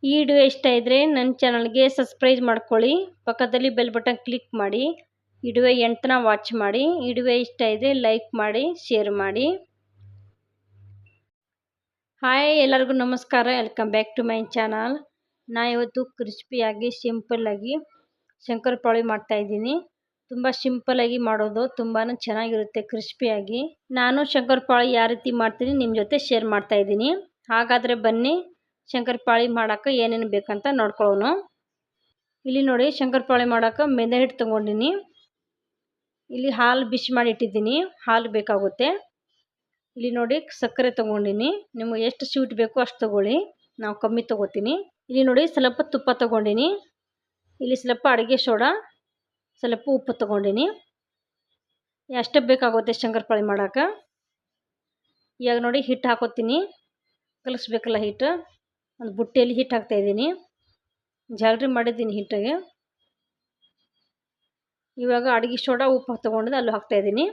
ಈ ವಿಡಿಯೋ ಇಷ್ಟ ಇದ್ದರೆ ನನ್ನ ಚಾನಲ್ಗೆ ಸಬ್ಸ್ಕ್ರೈಬ್ ಮಾಡ್ಕೊಳ್ಳಿ, ಪಕ್ಕದಲ್ಲಿ ಬೆಲ್ ಬಟನ್ ಕ್ಲಿಕ್ ಮಾಡಿ. ವಿಡಿಯೋ ಎಂಟನ ವಾಚ್ ಮಾಡಿ. ವಿಡಿಯೋ ಇಷ್ಟ ಇದ್ದರೆ ಲೈಕ್ ಮಾಡಿ, ಶೇರ್ ಮಾಡಿ. ಹಾಯ್, ಎಲ್ಲರಿಗೂ ನಮಸ್ಕಾರ. Welcome back to my channel. ನಾ ಇವತ್ತು ಕ್ರಿಸ್ಪಿಯಾಗಿ ಸಿಂಪಲ್ಲಾಗಿ ಶಂಕರಪಾಳಿ ಮಾಡ್ತಾಯಿದ್ದೀನಿ. ತುಂಬ ಸಿಂಪಲ್ಲಾಗಿ ಮಾಡೋದು, ತುಂಬಾ ಚೆನ್ನಾಗಿರುತ್ತೆ ಕ್ರಿಸ್ಪಿಯಾಗಿ. ನಾನು ಶಂಕರಪಾಳಿ ಯಾವ ರೀತಿ ಮಾಡ್ತೀನಿ ನಿಮ್ಮ ಜೊತೆ ಶೇರ್ ಮಾಡ್ತಾಯಿದ್ದೀನಿ. ಹಾಗಾದರೆ ಬನ್ನಿ ಶಂಕರಪಾಳಿ ಮಾಡೋಕೆ ಏನೇನು ಬೇಕಂತ ನೋಡ್ಕೊಳ್ಳೋಣ. ಇಲ್ಲಿ ನೋಡಿ, ಶಂಕರಪಾಳಿ ಮಾಡೋಕೆ ಮೈದಾ ಹಿಟ್ಟು ತೊಗೊಂಡಿನಿ. ಇಲ್ಲಿ ಹಾಲು ಬಿಸಿ ಮಾಡಿ ಇಟ್ಟಿದ್ದೀನಿ, ಹಾಲು ಬೇಕಾಗುತ್ತೆ. ಇಲ್ಲಿ ನೋಡಿ, ಸಕ್ಕರೆ ತೊಗೊಂಡಿನಿ. ನಿಮಗೆ ಎಷ್ಟು ಸ್ವೀಟ್ ಬೇಕೋ ಅಷ್ಟು ತೊಗೊಳ್ಳಿ, ನಾವು ಕಮ್ಮಿ ತೊಗೋತೀನಿ. ಇಲ್ಲಿ ನೋಡಿ, ಸ್ವಲ್ಪ ತುಪ್ಪ ತೊಗೊಂಡಿನಿ. ಇಲ್ಲಿ ಸ್ವಲ್ಪ ಅಡುಗೆ ಸೋಡಾ, ಸ್ವಲ್ಪ ಉಪ್ಪು ತೊಗೊಂಡಿನಿ. ಎಷ್ಟು ಬೇಕಾಗುತ್ತೆ ಶಂಕರಪಾಳಿ ಮಾಡೋಕೆ. ಇವಾಗ ನೋಡಿ, ಹಿಟ್ಟು ಹಾಕೋತೀನಿ. ಕಲಿಸ್ಬೇಕಲ್ಲ ಹಿಟ್ಟು, ಒಂದು ಬುಟ್ಟಿಯಲ್ಲಿ ಹಿಟ್ಟು ಹಾಕ್ತಾಯಿದ್ದೀನಿ. ಜಾಲರಿ ಮಾಡಿದ್ದೀನಿ ಹಿಟ್ಟಿಗೆ. ಇವಾಗ ಅಡುಗೆ ಸೋಡಾ ಉಪ್ಪು ತೊಗೊಂಡಿದ್ದು ಅಲ್ಲೂ ಹಾಕ್ತಾಯಿದ್ದೀನಿ.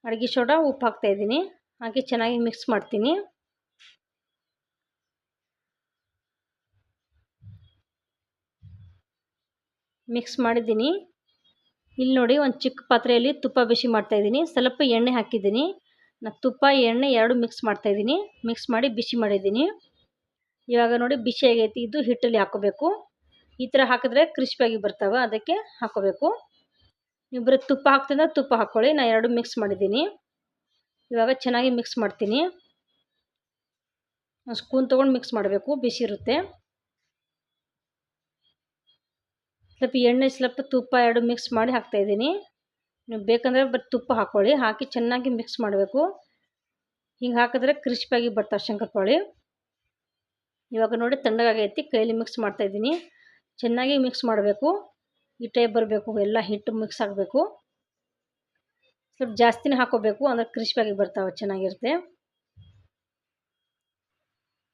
ಅಡುಗೆ ಸೋಡಾ ಉಪ್ಪು ಹಾಕ್ತಾಯಿದ್ದೀನಿ. ಹಾಕಿ ಚೆನ್ನಾಗಿ ಮಿಕ್ಸ್ ಮಾಡ್ತೀನಿ. ಮಿಕ್ಸ್ ಮಾಡಿದ್ದೀನಿ. ಇಲ್ಲಿ ನೋಡಿ, ಒಂದು ಚಿಕ್ಕ ಪಾತ್ರೆಯಲ್ಲಿ ತುಪ್ಪ ಬಿಸಿ ಮಾಡ್ತಾಯಿದ್ದೀನಿ. ಸ್ವಲ್ಪ ಎಣ್ಣೆ ಹಾಕಿದ್ದೀನಿ. ನಾನು ತುಪ್ಪ ಎಣ್ಣೆ ಎರಡು ಮಿಕ್ಸ್ ಮಾಡ್ತಾಯಿದ್ದೀನಿ. ಮಿಕ್ಸ್ ಮಾಡಿ ಬಿಸಿ ಮಾಡಿದ್ದೀನಿ. ಇವಾಗ ನೋಡಿ, ಬಿಸಿ ಆಗೈತಿ. ಇದು ಹಿಟ್ಟಲ್ಲಿ ಹಾಕೋಬೇಕು. ಈ ಥರ ಹಾಕಿದ್ರೆ ಕ್ರಿಸ್ಪಿಯಾಗಿ ಬರ್ತಾವೆ, ಅದಕ್ಕೆ ಹಾಕೋಬೇಕು. ನೀವು ಬರೀ ತುಪ್ಪ ಹಾಕ್ತಿದ್ರೆ ತುಪ್ಪ ಹಾಕ್ಕೊಳ್ಳಿ. ನಾನು ಎರಡು ಮಿಕ್ಸ್ ಮಾಡಿದ್ದೀನಿ. ಇವಾಗ ಚೆನ್ನಾಗಿ ಮಿಕ್ಸ್ ಮಾಡ್ತೀನಿ. ಸ್ಪೂನ್ ತೊಗೊಂಡು ಮಿಕ್ಸ್ ಮಾಡಬೇಕು, ಬಿಸಿ ಇರುತ್ತೆ. ಸ್ವಲ್ಪ ಎಣ್ಣೆ ಸ್ವಲ್ಪ ತುಪ್ಪ ಎರಡು ಮಿಕ್ಸ್ ಮಾಡಿ ಹಾಕ್ತಾಯಿದ್ದೀನಿ. ನೀವು ಬೇಕಂದರೆ ಬರೀ ತುಪ್ಪ ಹಾಕ್ಕೊಳ್ಳಿ. ಹಾಕಿ ಚೆನ್ನಾಗಿ ಮಿಕ್ಸ್ ಮಾಡಬೇಕು. ಹಿಂಗೆ ಹಾಕಿದ್ರೆ ಕ್ರಿಸ್ಪಿಯಾಗಿ ಬರ್ತಾವೆ ಶಂಕರಪಾಳಿ. ಇವಾಗ ನೋಡಿ, ತಣ್ಣಗಾಗೈತಿ. ಕೈಯಲ್ಲಿ ಮಿಕ್ಸ್ ಮಾಡ್ತಾಯಿದ್ದೀನಿ. ಚೆನ್ನಾಗಿ ಮಿಕ್ಸ್ ಮಾಡಬೇಕು. ಈ ಟೈಪ್ ಬರಬೇಕು, ಎಲ್ಲ ಹಿಟ್ಟು ಮಿಕ್ಸ್ ಆಗಬೇಕು. ಸ್ವಲ್ಪ ಜಾಸ್ತಿನೇ ಹಾಕೋಬೇಕು, ಅಂದರೆ ಕ್ರಿಸ್ಪಿಯಾಗಿ ಬರ್ತಾವೆ, ಚೆನ್ನಾಗಿರುತ್ತೆ.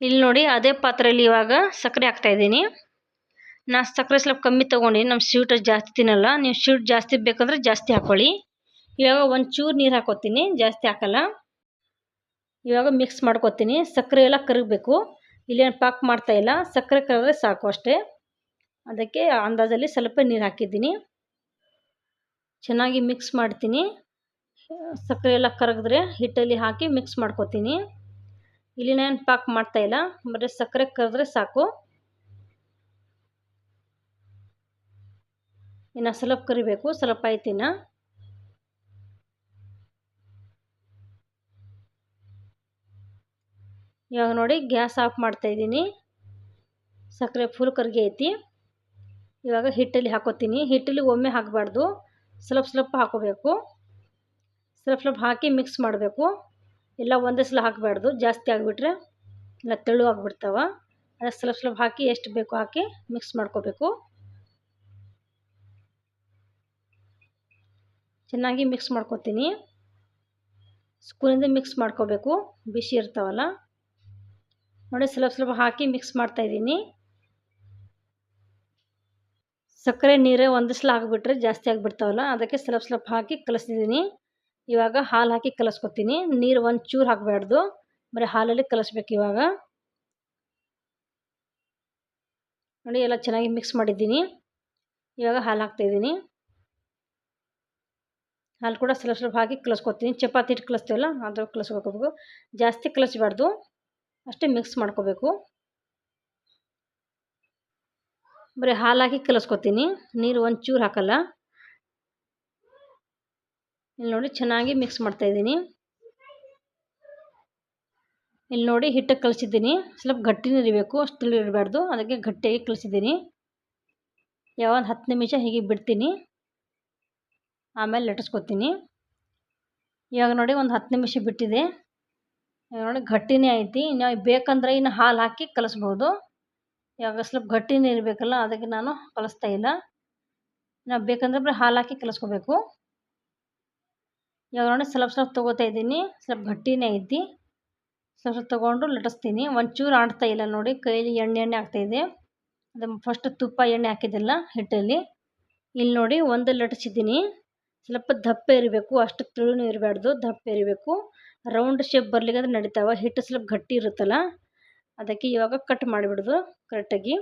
ಇಲ್ಲಿ ನೋಡಿ, ಅದೇ ಪಾತ್ರೆಯಲ್ಲಿ ಇವಾಗ ಸಕ್ಕರೆ ಹಾಕ್ತಾಯಿದ್ದೀನಿ. ನಾನು ಸಕ್ಕರೆ ಸ್ವಲ್ಪ ಕಮ್ಮಿ ತೊಗೊಂಡಿನಿ. ನಮ್ಮ ಸ್ವೀಟ್ ಜಾಸ್ತಿ ತಿನ್ನಲ್ಲ. ನೀವು ಸ್ವೀಟ್ ಜಾಸ್ತಿ ಬೇಕಂದ್ರೆ ಜಾಸ್ತಿ ಹಾಕ್ಕೊಳ್ಳಿ. ಇವಾಗ ಒಂಚೂರು ನೀರು ಹಾಕೋತೀನಿ, ಜಾಸ್ತಿ ಹಾಕಲ್ಲ. ಇವಾಗ ಮಿಕ್ಸ್ ಮಾಡ್ಕೊತೀನಿ. ಸಕ್ಕರೆ ಎಲ್ಲ ಕರಗಬೇಕು. ಇಲ್ಲೇನು ಪಾಕ್ ಮಾಡ್ತಾಯಿಲ್ಲ, ಸಕ್ಕರೆ ಕರಗಿದ್ರೆ ಸಾಕು ಅಷ್ಟೇ. ಅದಕ್ಕೆ ಅಂದಾಜಲ್ಲಿ ಸ್ವಲ್ಪ ನೀರು ಹಾಕಿದ್ದೀನಿ. ಚೆನ್ನಾಗಿ ಮಿಕ್ಸ್ ಮಾಡ್ತೀನಿ. ಸಕ್ಕರೆ ಎಲ್ಲ ಕರಗಿದ್ರೆ ಹಿಟ್ಟಲ್ಲಿ ಹಾಕಿ ಮಿಕ್ಸ್ ಮಾಡ್ಕೊತೀನಿ. ಇಲ್ಲಿನೇನು ಪಾಕ್ ಮಾಡ್ತಾಯಿಲ್ಲ, ಬರೀ ಸಕ್ಕರೆ ಕರಗಿದ್ರೆ ಸಾಕು. ಇನ್ನು ಸ್ವಲ್ಪ ಕರಿಬೇಕು, ಸ್ವಲ್ಪ ಐತಿನ. ಇವಾಗ ನೋಡಿ, ಗ್ಯಾಸ್ ಆಫ್ ಮಾಡ್ತಾಯಿದ್ದೀನಿ. ಸಕ್ಕರೆ ಫುಲ್ ಕರಗಿ ಐತಿ. ಇವಾಗ ಹಿಟ್ಟಲ್ಲಿ ಹಾಕೋತೀನಿ. ಹಿಟ್ಟಲ್ಲಿ ಒಮ್ಮೆ ಹಾಕಬಾರ್ದು, ಸ್ವಲ್ಪ ಸ್ವಲ್ಪ ಹಾಕೋಬೇಕು. ಸ್ವಲ್ಪ ಸ್ವಲ್ಪ ಹಾಕಿ ಮಿಕ್ಸ್ ಮಾಡಬೇಕು. ಎಲ್ಲ ಒಂದೇ ಸಲ ಹಾಕಬಾರ್ದು, ಜಾಸ್ತಿ ಆಗಿಬಿಟ್ರೆ ಎಲ್ಲ ತೆಳು ಆಗಿಬಿಡ್ತಾವೆ. ಅದಕ್ಕೆ ಸ್ವಲ್ಪ ಸ್ವಲ್ಪ ಹಾಕಿ ಎಷ್ಟು ಬೇಕು ಹಾಕಿ ಮಿಕ್ಸ್ ಮಾಡ್ಕೋಬೇಕು. ಚೆನ್ನಾಗಿ ಮಿಕ್ಸ್ ಮಾಡ್ಕೊತೀನಿ. ಸ್ಪೂನಿಂದ ಮಿಕ್ಸ್ ಮಾಡ್ಕೋಬೇಕು, ಬಿಸಿ ಇರ್ತಾವಲ್ಲ. ನೋಡಿ, ಸ್ವಲ್ಪ ಸ್ವಲ್ಪ ಹಾಕಿ ಮಿಕ್ಸ್ ಮಾಡ್ತಾಯಿದ್ದೀನಿ. ಸಕ್ಕರೆ ನೀರು ಒಂದು ಸಲ ಹಾಕಿಬಿಟ್ರೆ ಜಾಸ್ತಿ ಆಗಿಬಿಡ್ತಾವಲ್ಲ, ಅದಕ್ಕೆ ಸ್ವಲ್ಪ ಸ್ವಲ್ಪ ಹಾಕಿ ಕಲಿಸ್ತಿದ್ದೀನಿ. ಇವಾಗ ಹಾಲು ಹಾಕಿ ಕಲಿಸ್ಕೊತೀನಿ. ನೀರು ಒಂಚೂರು ಹಾಕಬಾರ್ದು, ಬರೀ ಹಾಲಲ್ಲಿ ಕಲಿಸ್ಬೇಕು. ಇವಾಗ ನೋಡಿ, ಎಲ್ಲ ಚೆನ್ನಾಗಿ ಮಿಕ್ಸ್ ಮಾಡಿದ್ದೀನಿ. ಇವಾಗ ಹಾಲು ಹಾಕ್ತಾಯಿದ್ದೀನಿ. ಹಾಲು ಕೂಡ ಸ್ವಲ್ಪ ಸ್ವಲ್ಪ ಹಾಕಿ ಕಲಿಸ್ಕೊತೀನಿ. ಚಪಾತಿ ಹಿಟ್ಟು ಕಲಿಸ್ತೀವಲ್ಲ ಅದು ಕಲಿಸ್ಕೋಬೇಕು. ಜಾಸ್ತಿ ಕಲಿಸ್ಬಾರ್ದು, ಅಷ್ಟೇ ಮಿಕ್ಸ್ ಮಾಡ್ಕೋಬೇಕು. ಬರೀ ಹಾಲು ಹಾಕಿ ಕಲಿಸ್ಕೊತೀನಿ, ನೀರು ಒಂಚೂರು ಹಾಕಲ್ಲ. ಇಲ್ಲಿ ನೋಡಿ, ಚೆನ್ನಾಗಿ ಮಿಕ್ಸ್ ಮಾಡ್ತಾಯಿದ್ದೀನಿ. ಇಲ್ಲಿ ನೋಡಿ, ಹಿಟ್ಟು ಕಲಿಸಿದ್ದೀನಿ. ಸ್ವಲ್ಪ ಗಟ್ಟಿನೇ ಇರಬೇಕು, ಅಷ್ಟು ಇರಬಾರ್ದು. ಅದಕ್ಕೆ ಗಟ್ಟಿಯಾಗಿ ಕಲಿಸಿದ್ದೀನಿ. ಯಾವಾಗ 10 ನಿಮಿಷ ಹೀಗೆ ಬಿಡ್ತೀನಿ, ಆಮೇಲೆ ಲಟ್ಟಿಸ್ಕೊತೀನಿ. ಇವಾಗ ನೋಡಿ, ಒಂದು 10 ನಿಮಿಷ ಬಿಟ್ಟಿದೆ. ಇವಾಗ ನೋಡಿ, ಗಟ್ಟಿನೇ ಐತಿ. ನಾವು ಬೇಕಂದ್ರೆ ಇನ್ನು ಹಾಲು ಹಾಕಿ ಕಲಿಸ್ಬೋದು. ಇವಾಗ ಸ್ವಲ್ಪ ಗಟ್ಟಿನೇ ಇರಬೇಕಲ್ಲ, ಅದಕ್ಕೆ ನಾನು ಕಲಿಸ್ತಾ ಇಲ್ಲ. ನಾವು ಬೇಕಂದ್ರೆ ಬರೀ ಹಾಲು ಹಾಕಿ ಕಲಿಸ್ಕೋಬೇಕು. ಇವಾಗ ನೋಡಿ, ಸ್ವಲ್ಪ ಸ್ವಲ್ಪ ತೊಗೋತಾ ಇದ್ದೀನಿ. ಸ್ವಲ್ಪ ಗಟ್ಟಿನೇ ಐತಿ. ಸ್ವಲ್ಪ ಸ್ವಲ್ಪ ತೊಗೊಂಡು ಲಟ್ಟಿಸ್ತೀನಿ. ಒಂಚೂರು ಆಡ್ತಾ ಇಲ್ಲ ನೋಡಿ, ಕೈಯಲ್ಲಿ ಎಣ್ಣೆ ಆಗ್ತಾಯಿದೆ. ಅದು ಫಸ್ಟ್ ತುಪ್ಪ ಎಣ್ಣೆ ಹಾಕಿದ್ದಿಲ್ಲ ಹಿಟ್ಟಲ್ಲಿ. ಇಲ್ಲಿ ನೋಡಿ, ಒಂದು ಲಟ್ಟಿಸಿದ್ದೀನಿ. ಸ್ವಲ್ಪ ದಪ್ಪ ಇರಬೇಕು, ಅಷ್ಟು ತೆಳುನೂ ಇರಬಾರ್ದು, ದಪ್ಪ ಇರಬೇಕು. ರೌಂಡ್ ಶೇಪ್ ಬರಲಿಕ್ಕೆ ನಡಿತಾವೆ. ಹಿಟ್ಟು ಸ್ವಲ್ಪ ಗಟ್ಟಿ ಇರುತ್ತಲ್ಲ, ಅದಕ್ಕೆ ಇವಾಗ ಕಟ್ ಮಾಡಿಬಿಡೋದು ಕರೆಕ್ಟಾಗಿ.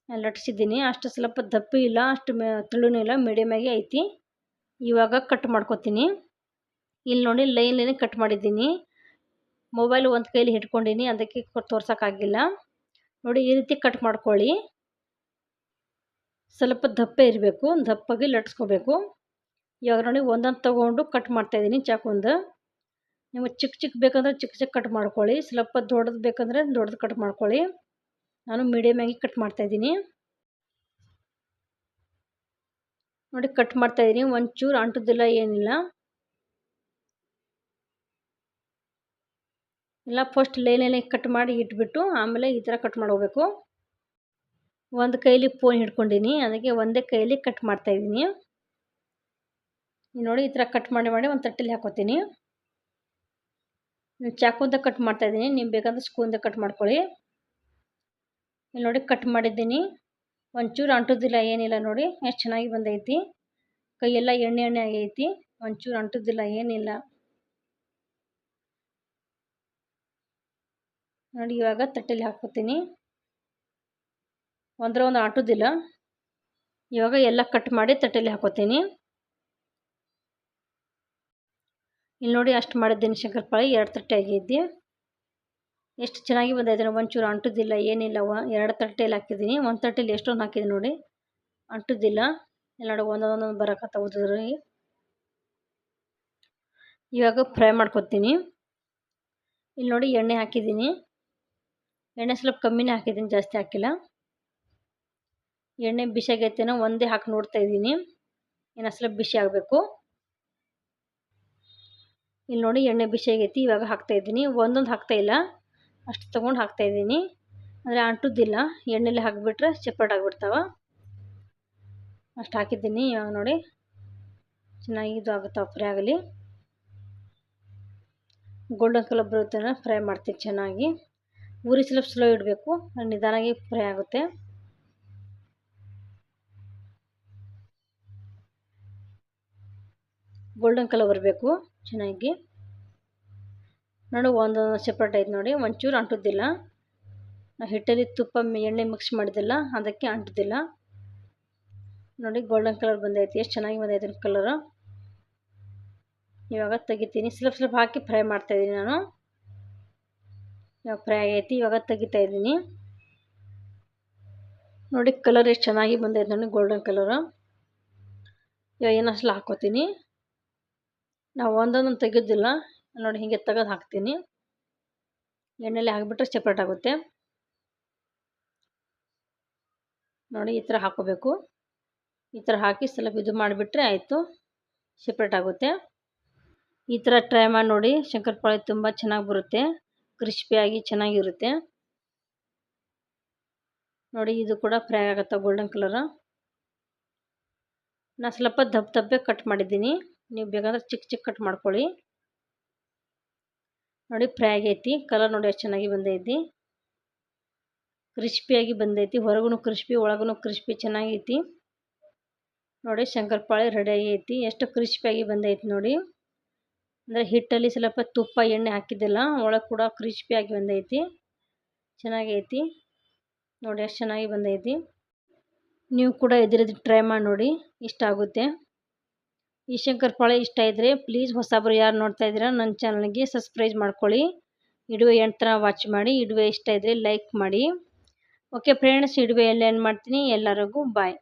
ಲಟ್ಟಿಸಿದ್ದೀನಿ. ಅಷ್ಟು ಸ್ವಲ್ಪ ದಪ್ಪು ಇಲ್ಲ, ಅಷ್ಟು ತೆಳುನೂ ಇಲ್ಲ, ಮೀಡಿಯಮಾಗಿ ಐತಿ. ಇವಾಗ ಕಟ್ ಮಾಡ್ಕೊತೀನಿ. ಇಲ್ಲಿ ನೋಡಿ ಲೈನ್ ಕಟ್ ಮಾಡಿದ್ದೀನಿ. ಮೊಬೈಲ್ ಒಂದು ಕೈಲಿ ಹಿಡ್ಕೊಂಡೀನಿ, ಅದಕ್ಕೆ ತೋರ್ಸೋಕ್ಕಾಗಿಲ್ಲ. ನೋಡಿ ಈ ರೀತಿ ಕಟ್ ಮಾಡ್ಕೊಳ್ಳಿ. ಸ್ವಲ್ಪ ದಪ್ಪ ಇರಬೇಕು, ದಪ್ಪಾಗಿ ಲಟ್ಸ್ಕೋಬೇಕು. ಇವಾಗ ನೋಡಿ ಒಂದೊಂದು ತೊಗೊಂಡು ಕಟ್ ಮಾಡ್ತಾಯಿದ್ದೀನಿ ಚಾಕುಂದು. ನಿಮಗೆ ಚಿಕ್ಕ ಬೇಕಂದ್ರೆ ಚಿಕ್ಕ ಕಟ್ ಮಾಡ್ಕೊಳ್ಳಿ, ಸ್ವಲ್ಪ ದೊಡ್ಡದು ಬೇಕಂದ್ರೆ ದೊಡ್ಡದು ಕಟ್ ಮಾಡ್ಕೊಳ್ಳಿ. ನಾನು ಮೀಡಿಯಮಾಗಿ ಕಟ್ ಮಾಡ್ತಾಯಿದ್ದೀನಿ. ನೋಡಿ ಕಟ್ ಮಾಡ್ತಾಯಿದ್ದೀನಿ, ಒಂಚೂರು ಅಂಟುದಿಲ್ಲ ಏನಿಲ್ಲ. ಎಲ್ಲ ಫಸ್ಟ್ ಲೈನಲ್ಲಿ ಕಟ್ ಮಾಡಿ ಇಟ್ಬಿಟ್ಟು ಆಮೇಲೆ ಈ ಥರ ಕಟ್ ಮಾಡೋಬೇಕು. ಒಂದು ಕೈಲಿ ಫೋನ್ ಹಿಡ್ಕೊಂಡೀನಿ, ಅದಕ್ಕೆ ಒಂದೇ ಕೈಲಿ ಕಟ್ ಮಾಡ್ತಾಯಿದ್ದೀನಿ. ನೋಡಿ ಈ ಥರ ಕಟ್ ಮಾಡಿ ಒಂದು ತಟ್ಟೆಲಿ ಹಾಕೋತೀನಿ. ಚಾಕುಂದ ಕಟ್ ಮಾಡ್ತಾಯಿದ್ದೀನಿ, ನೀವು ಬೇಕಾದ್ರೆ ಸ್ಪೂನ್ದ ಕಟ್ ಮಾಡ್ಕೊಳ್ಳಿ. ಇಲ್ಲಿ ನೋಡಿ ಕಟ್ ಮಾಡಿದ್ದೀನಿ. ಒಂಚೂರು ಅಂಟುದಿಲ್ಲ ಏನಿಲ್ಲ, ನೋಡಿ ಎಷ್ಟು ಚೆನ್ನಾಗಿ ಬಂದೈತಿ. ಕೈಯೆಲ್ಲ ಎಣ್ಣೆ ಆಗೈತಿ, ಒಂಚೂರು ಅಂಟುದಿಲ್ಲ ಏನಿಲ್ಲ. ನೋಡಿ ಇವಾಗ ತಟ್ಟೆಲಿ ಹಾಕ್ಕೋತೀನಿ. ಒಂದು ಆಟೋದಿಲ್ಲ. ಇವಾಗ ಎಲ್ಲ ಕಟ್ ಮಾಡಿ ತಟ್ಟೆಲಿ ಹಾಕೋತೀನಿ. ಇಲ್ಲಿ ನೋಡಿ ಅಷ್ಟು ಮಾಡಿದ್ದೀನಿ ಶಂಕರಪಾಳಿ, 2 ತಟ್ಟೆ ಆಗೈತಿ. ಎಷ್ಟು ಚೆನ್ನಾಗಿ ಬಂದೈತೆ, ಒಂಚೂರು ಅಂಟುದಿಲ್ಲ ಏನಿಲ್ಲ. 2 ತಟ್ಟೆಯಲ್ಲಿ ಹಾಕಿದ್ದೀನಿ, ಒಂದು ತಟ್ಟೆಲಿ ಎಷ್ಟೊಂದು ಹಾಕಿದ್ದೀನಿ ನೋಡಿ, ಅಂಟುದಿಲ್ಲ. ಎಲ್ಲ ನೋಡಿ ಒಂದೊಂದು ಬರಕತ್ತ ಉದ್ರಿ. ಇವಾಗ ಫ್ರೈ ಮಾಡ್ಕೊತೀನಿ. ಇಲ್ಲಿ ನೋಡಿ ಎಣ್ಣೆ ಹಾಕಿದ್ದೀನಿ. ಎಣ್ಣೆ ಸ್ವಲ್ಪ ಕಮ್ಮಿನೇ ಹಾಕಿದ್ದೀನಿ, ಜಾಸ್ತಿ ಹಾಕಿಲ್ಲ. ಎಣ್ಣೆ ಬಿಸಿ ಆಗೈತೇನೋ ಒಂದೇ ಹಾಕಿ ನೋಡ್ತಾ ಇದ್ದೀನಿ, ಇನ್ನು ಸ್ವಲ್ಪ ಬಿಸಿ ಆಗಬೇಕು. ಇಲ್ಲಿ ನೋಡಿ ಎಣ್ಣೆ ಬಿಸಿ ಆಗೈತಿ. ಇವಾಗ ಹಾಕ್ತಾಯಿದ್ದೀನಿ, ಒಂದೊಂದು ಹಾಕ್ತಾಯಿಲ್ಲ, ಅಷ್ಟು ತೊಗೊಂಡು ಹಾಕ್ತಾಯಿದ್ದೀನಿ. ಅಂದರೆ ಅಂಟುದಿಲ್ಲ, ಎಣ್ಣೆಲಿ ಹಾಕಿಬಿಟ್ರೆ ಚಪ್ಪಟ್ ಆಗಿಬಿಡ್ತಾವ. ಅಷ್ಟು ಹಾಕಿದ್ದೀನಿ. ಇವಾಗ ನೋಡಿ ಚೆನ್ನಾಗಿ ಇದು ಆಗುತ್ತಾವೆ, ಫ್ರೈ ಆಗಲಿ. ಗೋಲ್ಡನ್ ಕಲರ್ ಬರುತ್ತೆ, ಫ್ರೈ ಮಾಡ್ತೀನಿ ಚೆನ್ನಾಗಿ. ಉರಿ ಸ್ವಲ್ಪ ಸ್ಲೋ ಇಡಬೇಕು, ನಿಧಾನಾಗಿ ಫ್ರೈ ಆಗುತ್ತೆ. ಗೋಲ್ಡನ್ ಕಲರ್ ಬರಬೇಕು ಚೆನ್ನಾಗಿ. ನೋಡಿ ಒಂದು ಸೆಪ್ರೇಟ್ ಐತೆ ನೋಡಿ, ಒಂಚೂರು ಅಂಟುದಿಲ್ಲ. ನಾವು ಹಿಟ್ಟಲ್ಲಿ ತುಪ್ಪ ಎಣ್ಣೆ ಮಿಕ್ಸ್ ಮಾಡಿದಿಲ್ಲ, ಅದಕ್ಕೆ ಅಂಟುದಿಲ್ಲ. ನೋಡಿ ಗೋಲ್ಡನ್ ಕಲರ್ ಬಂದೈತಿ, ಎಷ್ಟು ಚೆನ್ನಾಗಿ ಬಂದೈತೆ ಕಲರು. ಇವಾಗ ತೆಗಿತೀನಿ. ಸ್ವಲ್ಪ ಹಾಕಿ ಫ್ರೈ ಮಾಡ್ತಾಯಿದ್ದೀನಿ ನಾನು. ಇವಾಗ ಫ್ರೈ ಆಗೈತಿ, ಇವಾಗ ತೆಗಿತಾ ಇದ್ದೀನಿ. ನೋಡಿ ಕಲರ್ ಎಷ್ಟು ಚೆನ್ನಾಗಿ ಬಂದೈತೆ ನೋಡಿ, ಗೋಲ್ಡನ್ ಕಲರು. ಇವಾಗ ಏನಷ್ಟು ಹಾಕ್ಕೋತೀನಿ. ನಾವು ಒಂದೊಂದು ತೆಗೆಯೋದಿಲ್ಲ ನೋಡಿ, ಹೀಗೆ ತೆಗೆದು ಹಾಕ್ತೀನಿ. ಎಣ್ಣೆಲಿ ಹಾಕಿಬಿಟ್ರೆ ಸೆಪ್ರೇಟ್ ಆಗುತ್ತೆ ನೋಡಿ. ಈ ಥರ ಹಾಕೋಬೇಕು. ಈ ಥರ ಹಾಕಿ ಸ್ವಲ್ಪ ಇದು ಮಾಡಿಬಿಟ್ರೆ ಆಯಿತು, ಸೆಪ್ರೇಟ್ ಆಗುತ್ತೆ. ಈ ಥರ ಟ್ರೈ ಮಾಡಿ ನೋಡಿ, ಶಂಕರಪಾಳಿ ತುಂಬ ಚೆನ್ನಾಗಿ ಬರುತ್ತೆ, ಕ್ರಿಸ್ಪಿಯಾಗಿ ಚೆನ್ನಾಗಿರುತ್ತೆ ನೋಡಿ. ಇದು ಕೂಡ ಫ್ರೈ ಆಗುತ್ತೆ ಗೋಲ್ಡನ್ ಕಲರ್. ನಾನು ಸ್ವಲ್ಪ ದಪ್ಪೆ ಕಟ್ ಮಾಡಿದ್ದೀನಿ, ನೀವು ಬೇಕಾದ್ರೆ ಚಿಕ್ಕ ಕಟ್ ಮಾಡ್ಕೊಳ್ಳಿ. ನೋಡಿ ಫ್ರೈ ಆಗೈತಿ, ಕಲರ್ ನೋಡಿ ಎಷ್ಟು ಚೆನ್ನಾಗಿ ಬಂದೈತಿ, ಕ್ರಿಸ್ಪಿಯಾಗಿ ಬಂದೈತಿ. ಹೊರಗೂ ಕ್ರಿಸ್ಪಿ, ಒಳಗೂ ಕ್ರಿಸ್ಪಿ ಚೆನ್ನಾಗೈತಿ ನೋಡಿ. ಶಂಕರಪಾಳಿ ರೆಡಿ ಆಗೈತಿ, ಎಷ್ಟು ಕ್ರಿಸ್ಪಿಯಾಗಿ ಬಂದೈತಿ ನೋಡಿ. ಅಂದರೆ ಹಿಟ್ಟಲ್ಲಿ ಸ್ವಲ್ಪ ತುಪ್ಪ ಎಣ್ಣೆ ಹಾಕಿದ್ದಿಲ್ಲ, ಒಳಗೆ ಕೂಡ ಕ್ರಿಸ್ಪಿಯಾಗಿ ಬಂದೈತಿ, ಚೆನ್ನಾಗೈತಿ ನೋಡಿ. ಎಷ್ಟು ಚೆನ್ನಾಗಿ ಬಂದೈತಿ. ನೀವು ಕೂಡ ಇದ್ರದ್ದು ಟ್ರೈ ಮಾಡಿ ನೋಡಿ, ಇಷ್ಟ ಆಗುತ್ತೆ. ಈ ಶಂಕರಪಾಳಿ ಇಷ್ಟ ಇದ್ದರೆ ಪ್ಲೀಸ್ ಹೊಸಬರು ಯಾರು ನೋಡ್ತಾ ಇದ್ದೀರಾ ನನ್ನ ಚಾನಲ್ಗೆ ಸಬ್ಸ್ಕ್ರೈಬ್ ಮಾಡ್ಕೊಳ್ಳಿ. ವಿಡಿಯೋ ಎಂಡ್ ತನಕ ವಾಚ್ ಮಾಡಿ. ವಿಡಿಯೋ ಇಷ್ಟ ಇದ್ದರೆ ಲೈಕ್ ಮಾಡಿ. ಓಕೆ ಫ್ರೆಂಡ್ಸ್, ವಿಡಿಯೋ ಎಲ್ಲ ಎಂಡ್ ಮಾಡ್ತೀನಿ. ಎಲ್ಲರಿಗೂ ಬಾಯ್.